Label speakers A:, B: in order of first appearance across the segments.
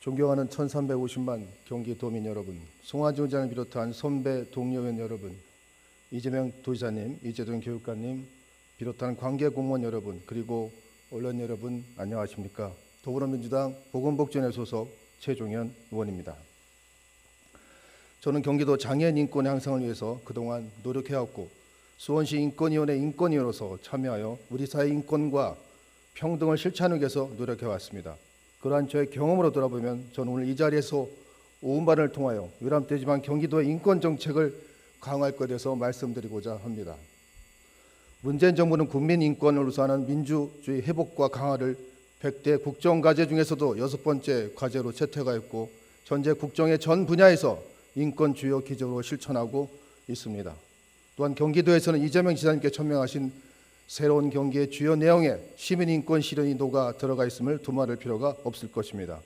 A: 존경하는 1350만 경기도민 여러분, 송하진 의장을 비롯한 선배 동료의원 여러분, 이재명 도지사님, 이재동 교육감님 비롯한 관계공무원 여러분, 그리고 언론 여러분 안녕하십니까? 더불어민주당 보건복지원의 소속 최종현 의원입니다. 저는 경기도 장애인 인권 향상을 위해서 그동안 노력해왔고 수원시 인권위원회 인권위원으로서 참여하여 우리 사회 인권과 평등을 실천하기 위해서 노력해왔습니다. 그러한 저의 경험으로 돌아보면 저는 오늘 이 자리에서 오운반을 통하여 외람되지만 경기도의 인권 정책을 강화할 것에 대해서 말씀드리고자 합니다. 문재인 정부는 국민 인권을 우선하는 민주주의 회복과 강화를 100대 국정과제 중에서도 6번째 과제로 채택하였고 현재 국정의 전 분야에서 인권 주요 기조로 실천하고 있습니다. 또한 경기도에서는 이재명 지사님께 천명하신 새로운 경기의 주요 내용에 시민인권 실현이 녹아 들어가 있음을 두말할 필요가 없을 것입니다.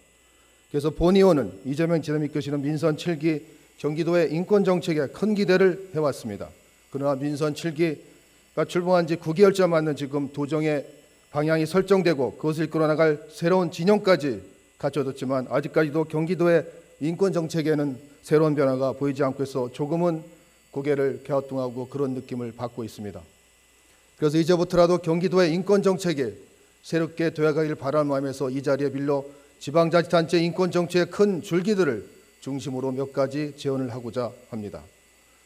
A: 그래서 본 의원은 이재명 지사님이 이끄시는 민선 7기 경기도의 인권 정책에 큰 기대를 해왔습니다. 그러나 민선 7기가 출범한 지 9개월째 맞는 지금 도정의 방향이 설정되고 그것을 이끌어 나갈 새로운 진영까지 갖춰졌지만 아직까지도 경기도의 인권 정책에는 새로운 변화가 보이지 않고 있어 조금은 고개를 갸우뚱하고 그런 느낌을 받고 있습니다. 그래서 이제부터라도 경기도의 인권 정책이 새롭게 되어가기를 바라는 마음에서 이 자리에 빌려 지방자치단체 인권 정책의 큰 줄기들을 중심으로 몇 가지 제언을 하고자 합니다.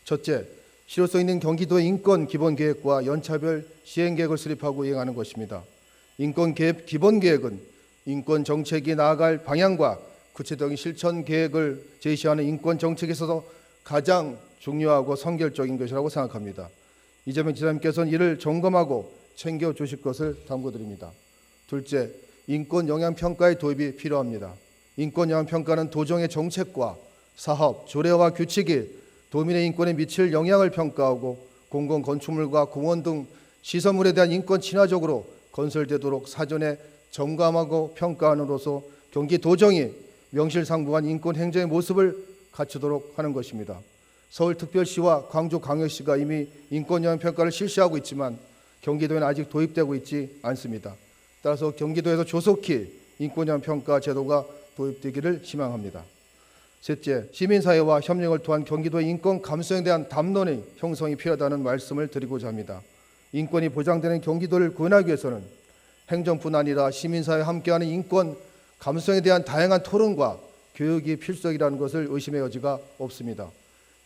A: 첫째, 실효성 있는 경기도의 인권 기본계획과 연차별 시행계획을 수립하고 이행하는 것입니다. 인권 기본계획은 인권 정책이 나아갈 방향과 구체적인 실천 계획을 제시하는 인권 정책에서도 가장 중요하고 선결적인 것이라고 생각합니다. 이재명 지사님께서는 이를 점검하고 챙겨주실 것을 당부드립니다. 둘째, 인권 영향평가의 도입이 필요합니다. 인권 영향평가는 도정의 정책과 사업, 조례와 규칙이 도민의 인권에 미칠 영향을 평가하고 공공건축물과 공원 등 시설물에 대한 인권 친화적으로 건설되도록 사전에 점검하고 평가함으로써 경기도정이 명실상부한 인권 행정의 모습을 갖추도록 하는 것입니다. 서울특별시와 광주광역시가 이미 인권영향평가를 실시하고 있지만 경기도에는 아직 도입되고 있지 않습니다. 따라서 경기도에서 조속히 인권영향평가 제도가 도입되기를 희망합니다. 셋째, 시민사회와 협력을 통한 경기도의 인권 감수성에 대한 담론의 형성이 필요하다는 말씀을 드리고자 합니다. 인권이 보장되는 경기도를 구현하기 위해서는 행정뿐 아니라 시민사회와 함께하는 인권 감수성에 대한 다양한 토론과 교육이 필수적이라는 것을 의심의 여지가 없습니다.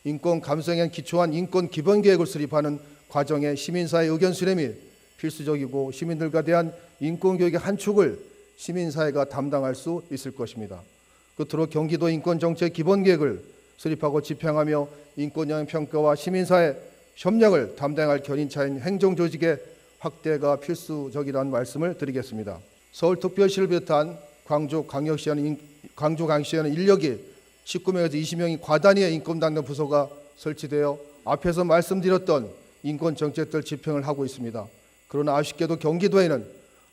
A: 인권 감수성에 기초한 인권 기본계획을 수립하는 과정에 시민사회 의견 수렴이 필수적이고 시민들과 대한 인권교육의 한 축을 시민사회가 담당할 수 있을 것입니다. 끝으로 경기도 인권정책 기본계획을 수립하고 집행하며 인권영향평가와 시민사회 협력을 담당할 견인차인 행정조직의 확대가 필수적이라는 말씀을 드리겠습니다. 서울특별시를 비롯한 광주광역시에는 인력이 19명에서 20명이 과단위의 인권 담당 부서가 설치되어 앞에서 말씀드렸던 인권 정책들 집행을 하고 있습니다. 그러나 아쉽게도 경기도에는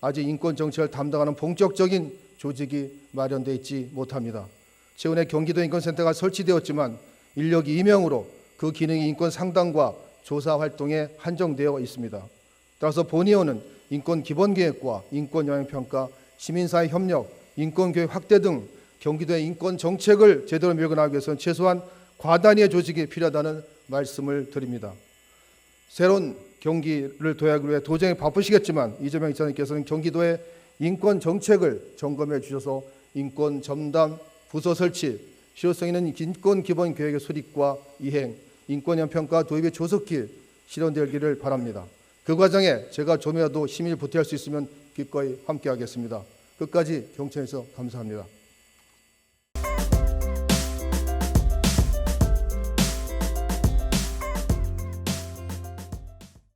A: 아직 인권 정책을 담당하는 본격적인 조직이 마련되어 있지 못합니다. 최근에 경기도 인권센터가 설치되었지만 인력이 2명으로 그 기능이 인권 상담과 조사 활동에 한정되어 있습니다. 따라서 본 의원은 인권 기본계획과 인권 영향평가, 시민사회 협력, 인권교육 확대 등 경기도의 인권 정책을 제대로 밀고 나가기 위해서는 최소한 과단위의 조직이 필요하다는 말씀을 드립니다. 새로운 경기를 도약을 위해 도정이 바쁘시겠지만 이재명 지사님께서는 경기도의 인권 정책을 점검해 주셔서 인권 전담 부서 설치, 실효성 있는 인권 기본 계획의 수립과 이행, 인권 영향평가 도입이 조속히 실현되기를 바랍니다. 그 과정에 제가 좀이라도 힘을 보태할 수 있으면 기꺼이 함께하겠습니다. 끝까지 경청해서 감사합니다.